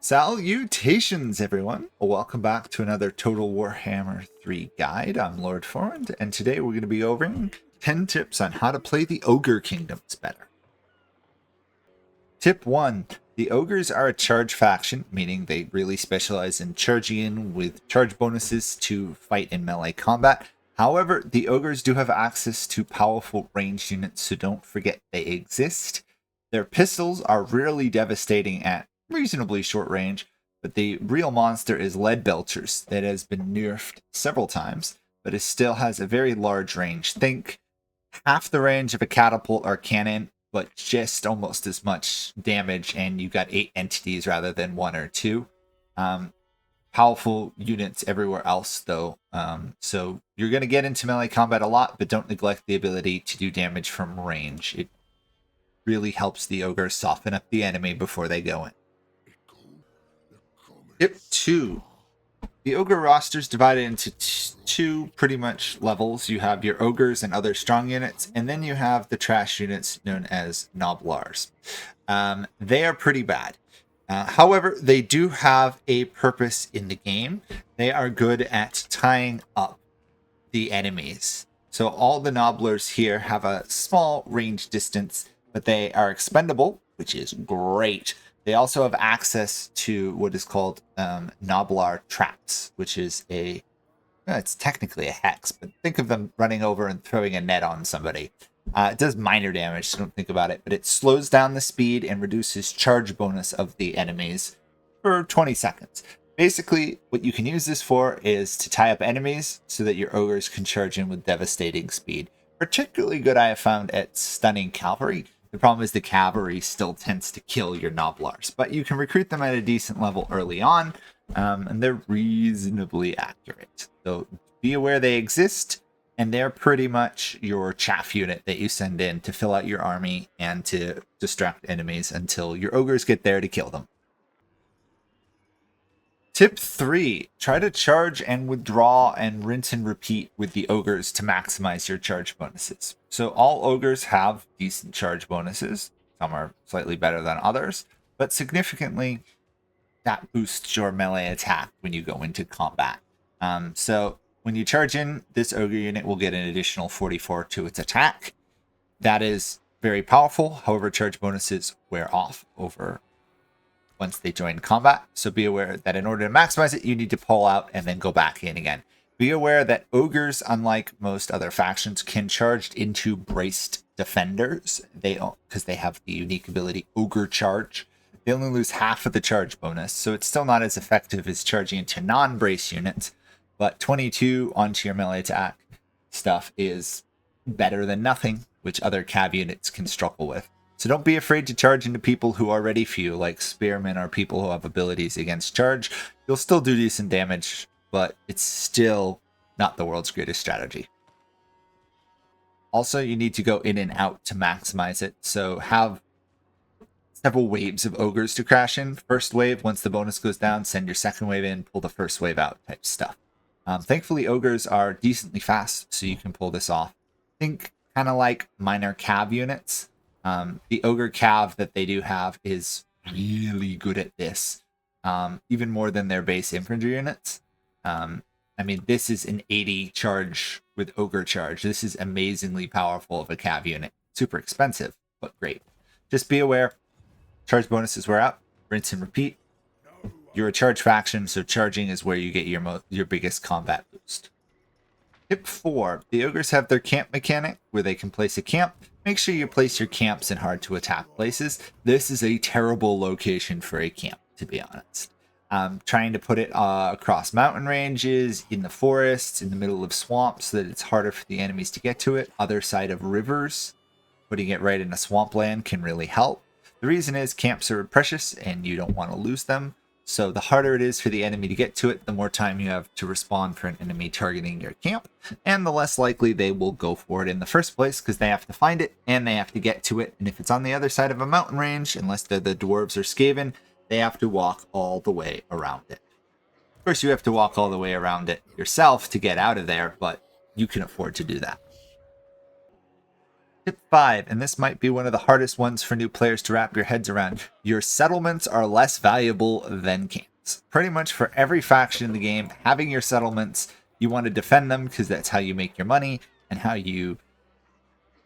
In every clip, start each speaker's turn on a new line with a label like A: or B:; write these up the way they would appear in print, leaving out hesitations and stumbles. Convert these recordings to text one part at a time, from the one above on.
A: Salutations, everyone! Welcome back to another Total Warhammer 3 guide. I'm Lord Forwind, and today we're going to be covering 10 tips on how to play the Ogre Kingdoms better. Tip 1. The Ogres are a charge faction, meaning they really specialize in charging in with charge bonuses to fight in melee combat. However, the Ogres do have access to powerful ranged units, so don't forget they exist. Their pistols are really devastating at reasonably short range, but the real monster is Lead Belchers that has been nerfed several times, but it still has a very large range. Think half the range of a catapult or cannon, but just almost as much damage, and you got 8 entities rather than 1 or 2. Powerful units everywhere else, though, so you're going to get into melee combat a lot, but don't neglect the ability to do damage from range. It really helps the ogres soften up the enemy before they go in. Tip 2. The ogre roster is divided into two pretty much levels. You have your ogres and other strong units, and then you have the trash units known as Gnoblars. They are pretty bad. However, they do have a purpose in the game. They are good at tying up the enemies. So all the Gnoblars here have a small range distance, but they are expendable, which is great. They also have access to what is called Gnoblar traps, which is it's technically a hex, but think of them running over and throwing a net on somebody. It does minor damage, so don't think about it, but it slows down the speed and reduces charge bonus of the enemies for 20 seconds. Basically, what you can use this for is to tie up enemies so that your ogres can charge in with devastating speed. Particularly good I have found at stunning cavalry. The problem is the cavalry still tends to kill your Gnoblars, but you can recruit them at a decent level early on, and they're reasonably accurate. So be aware they exist, and they're pretty much your chaff unit that you send in to fill out your army and to distract enemies until your ogres get there to kill them. Tip 3. Try to charge and withdraw and rinse and repeat with the ogres to maximize your charge bonuses. So all ogres have decent charge bonuses. Some are slightly better than others, but significantly that boosts your melee attack when you go into combat. So when you charge in, this ogre unit will get an additional 44 to its attack. That is very powerful. However, charge bonuses wear off once they join combat. So be aware that in order to maximize it, you need to pull out and then go back in again. Be aware that ogres, unlike most other factions, can charge into braced defenders. Because they have the unique ability Ogre Charge. They only lose half of the charge bonus, so it's still not as effective as charging into non-brace units. But 22 onto your melee attack stuff is better than nothing, which other cav units can struggle with. So don't be afraid to charge into people who already few, like spearmen or people who have abilities against charge. You'll still do decent damage, but it's still not the world's greatest strategy. Also, you need to go in and out to maximize it. So have several waves of ogres to crash in. First wave, once the bonus goes down, send your second wave in, pull the first wave out type stuff. Thankfully, ogres are decently fast, so you can pull this off. Think kind of like minor cav units. The ogre cav that they do have is really good at this, even more than their base infantry units. I mean, this is an 80 charge with ogre charge. This is amazingly powerful of a cav unit. Super expensive, but great. Just be aware, charge bonuses wear out, rinse and repeat. You're a charge faction, so charging is where you get your biggest combat boost. Tip 4. The ogres have their camp mechanic, where they can place a camp. Make sure you place your camps in hard to attack places. This is a terrible location for a camp, to be honest. Trying to put it across mountain ranges, in the forests, in the middle of swamps, so that it's harder for the enemies to get to it. Other side of rivers. Putting it right in a swampland can really help. The reason is camps are precious and you don't want to lose them. So the harder it is for the enemy to get to it, the more time you have to respond for an enemy targeting your camp, and the less likely they will go for it in the first place because they have to find it and they have to get to it. And if it's on the other side of a mountain range, unless they're the dwarves or Skaven, they have to walk all the way around it. Of course, you have to walk all the way around it yourself to get out of there, but you can afford to do that. Tip 5, and this might be one of the hardest ones for new players to wrap your heads around. Your settlements are less valuable than camps. Pretty much for every faction in the game, having your settlements, you want to defend them because that's how you make your money and how you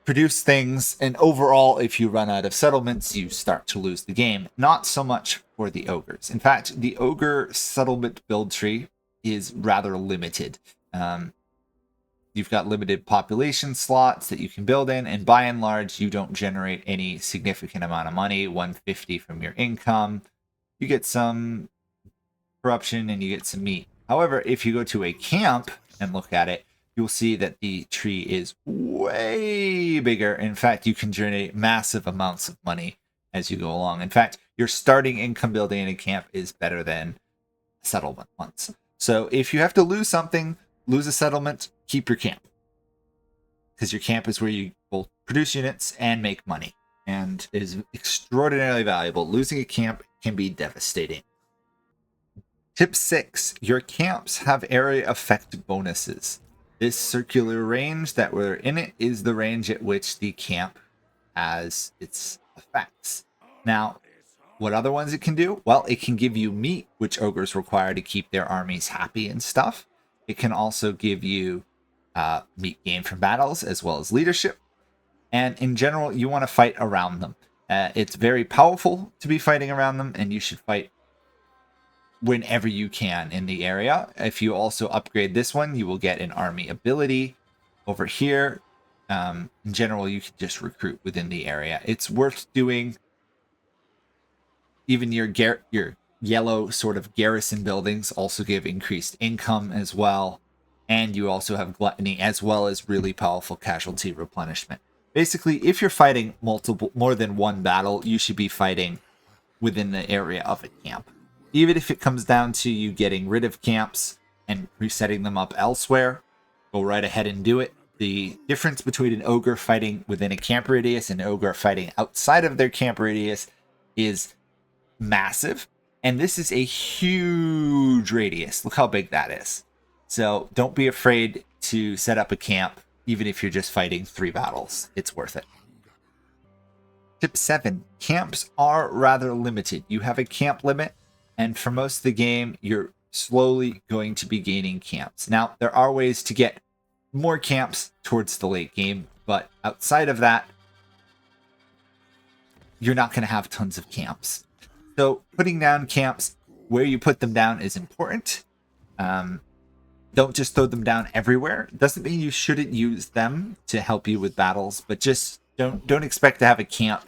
A: produce things. And overall, if you run out of settlements, you start to lose the game. Not so much for the ogres. In fact, the ogre settlement build tree is rather limited. You've got limited population slots that you can build in, and by and large, you don't generate any significant amount of money, 150 from your income. You get some corruption and you get some meat. However, if you go to a camp and look at it, you'll see that the tree is way bigger. In fact, you can generate massive amounts of money as you go along. In fact, your starting income building in a camp is better than settlement ones. So if you have to lose something, lose a settlement, keep your camp. Because your camp is where you both produce units and make money. And is extraordinarily valuable. Losing a camp can be devastating. Tip 6. Your camps have area effect bonuses. This circular range that we're in it is the range at which the camp has its effects. Now, what other ones it can do? Well, it can give you meat, which ogres require to keep their armies happy and stuff. It can also give you meat gained from battles as well as leadership. And in general, you want to fight around them. It's very powerful to be fighting around them, and you should fight whenever you can in the area. If you also upgrade this one, you will get an army ability over here. In general, you can just recruit within the area. It's worth doing. Even your yellow sort of garrison buildings also give increased income as well. And you also have gluttony as well as really powerful casualty replenishment. Basically, if you're fighting more than one battle, you should be fighting within the area of a camp. Even if it comes down to you getting rid of camps and resetting them up elsewhere, go right ahead and do it. The difference between an ogre fighting within a camp radius and an ogre fighting outside of their camp radius is massive. And this is a huge radius. Look how big that is. So don't be afraid to set up a camp, even if you're just fighting 3 battles. It's worth it. Tip 7. Camps are rather limited. You have a camp limit, and for most of the game, you're slowly going to be gaining camps. Now, there are ways to get more camps towards the late game, but outside of that, you're not going to have tons of camps. So putting down camps where you put them down is important. Don't just throw them down everywhere. Doesn't mean you shouldn't use them to help you with battles, but just don't expect to have a camp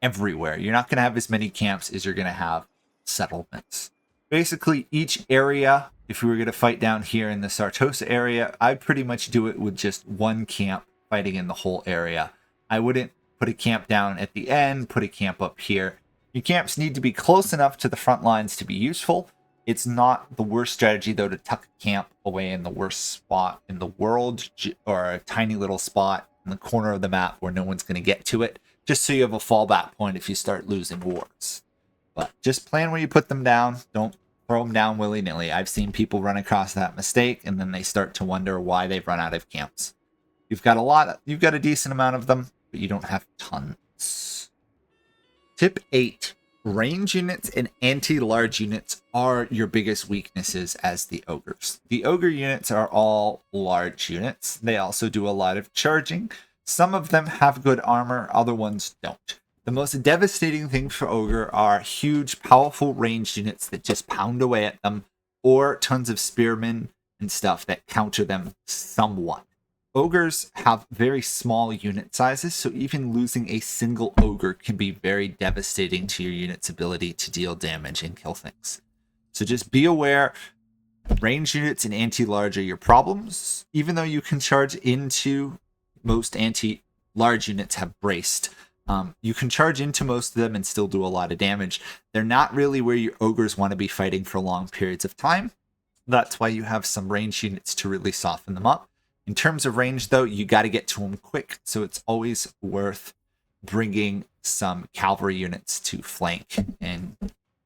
A: everywhere. You're not going to have as many camps as you're going to have settlements. Basically, each area, if we were going to fight down here in the Sartosa area, I'd pretty much do it with just one camp fighting in the whole area. I wouldn't put a camp down at the end, put a camp up here. Your camps need to be close enough to the front lines to be useful. It's not the worst strategy, though, to tuck a camp away in the worst spot in the world, or a tiny little spot in the corner of the map where no one's going to get to it, just so you have a fallback point if you start losing wars. But just plan where you put them down. Don't throw them down willy-nilly. I've seen people run across that mistake, and then they start to wonder why they've run out of camps. You've got a decent amount of them, but you don't have tons. Tip 8. Range units and anti-large units are your biggest weaknesses as the ogres. The ogre units are all large units. They also do a lot of charging. Some of them have good armor, other ones don't. The most devastating thing for ogre are huge, powerful ranged units that just pound away at them, or tons of spearmen and stuff that counter them somewhat. Ogres have very small unit sizes, so even losing a single ogre can be very devastating to your unit's ability to deal damage and kill things. So just be aware, ranged units and anti-large are your problems. Even though you can charge into most anti-large units have braced. You can charge into most of them and still do a lot of damage. They're not really where your ogres want to be fighting for long periods of time. That's why you have some ranged units to really soften them up. In terms of range, though, you got to get to them quick, so it's always worth bringing some cavalry units to flank and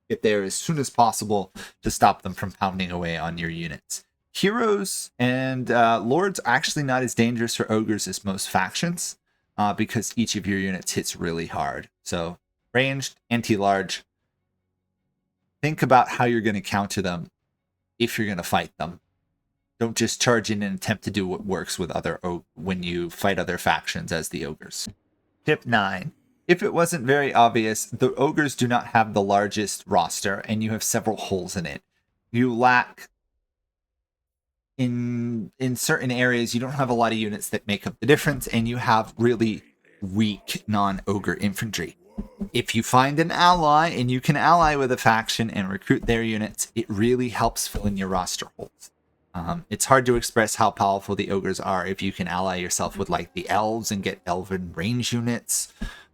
A: get there as soon as possible to stop them from pounding away on your units. Heroes and lords are actually not as dangerous for ogres as most factions. because each of your units hits really hard. So ranged, anti-large. Think about how you're going to counter them if you're going to fight them. Don't just charge in and attempt to do what works with when you fight other factions as the ogres. Tip 9. If it wasn't very obvious, the ogres do not have the largest roster, and you have several holes in it. You lack in certain areas, you don't have a lot of units that make up the difference, and you have really weak non-ogre infantry. If you find an ally and you can ally with a faction and recruit their units, it really helps fill in your roster holes. It's hard to express how powerful the ogres are if you can ally yourself with like the elves and get elven range units,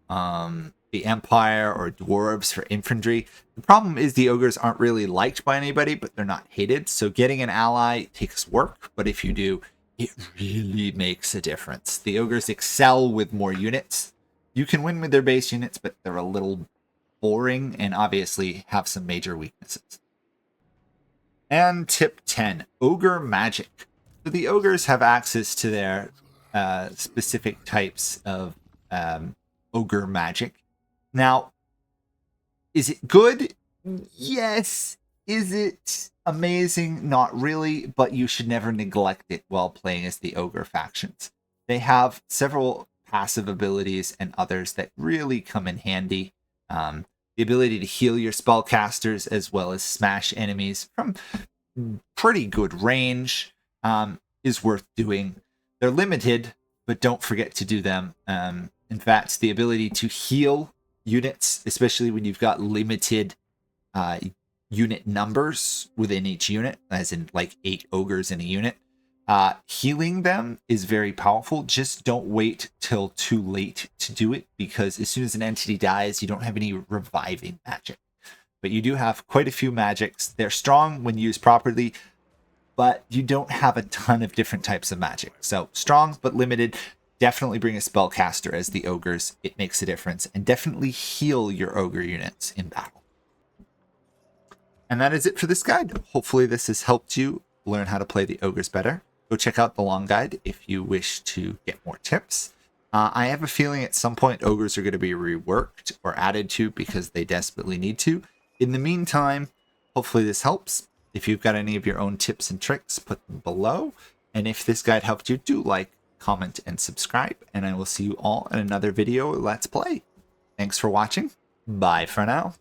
A: the empire or dwarves for infantry. The problem is the ogres aren't really liked by anybody, but they're not hated. So getting an ally takes work, but if you do, it really makes a difference. The ogres excel with more units. You can win with their base units, but they're a little boring and obviously have some major weaknesses. And tip 10, Ogre Magic. So the ogres have access to their specific types of Ogre Magic. Now, is it good? Yes. Is it amazing? Not really, but you should never neglect it while playing as the ogre factions. They have several passive abilities and others that really come in handy. The ability to heal your spellcasters as well as smash enemies from pretty good range is worth doing. They're limited, but don't forget to do them. In fact, the ability to heal units, especially when you've got limited unit numbers within each unit, as in like 8 ogres in a unit, healing them is very powerful. Just don't wait till too late to do it, because as soon as an entity dies, you don't have any reviving magic. But you do have quite a few magics. They're strong when used properly, but you don't have a ton of different types of magic. So strong but limited. Definitely bring a spellcaster as the ogres. It makes a difference. And definitely heal your ogre units in battle. And that is it for this guide. Hopefully this has helped you learn how to play the ogres better. Go check out the long guide if you wish to get more tips. I have a feeling at some point ogres are going to be reworked or added to because they desperately need to. In the meantime, hopefully this helps. If you've got any of your own tips and tricks, put them below. And if this guide helped you, do like, comment, and subscribe. And I will see you all in another video. Let's play. Thanks for watching. Bye for now.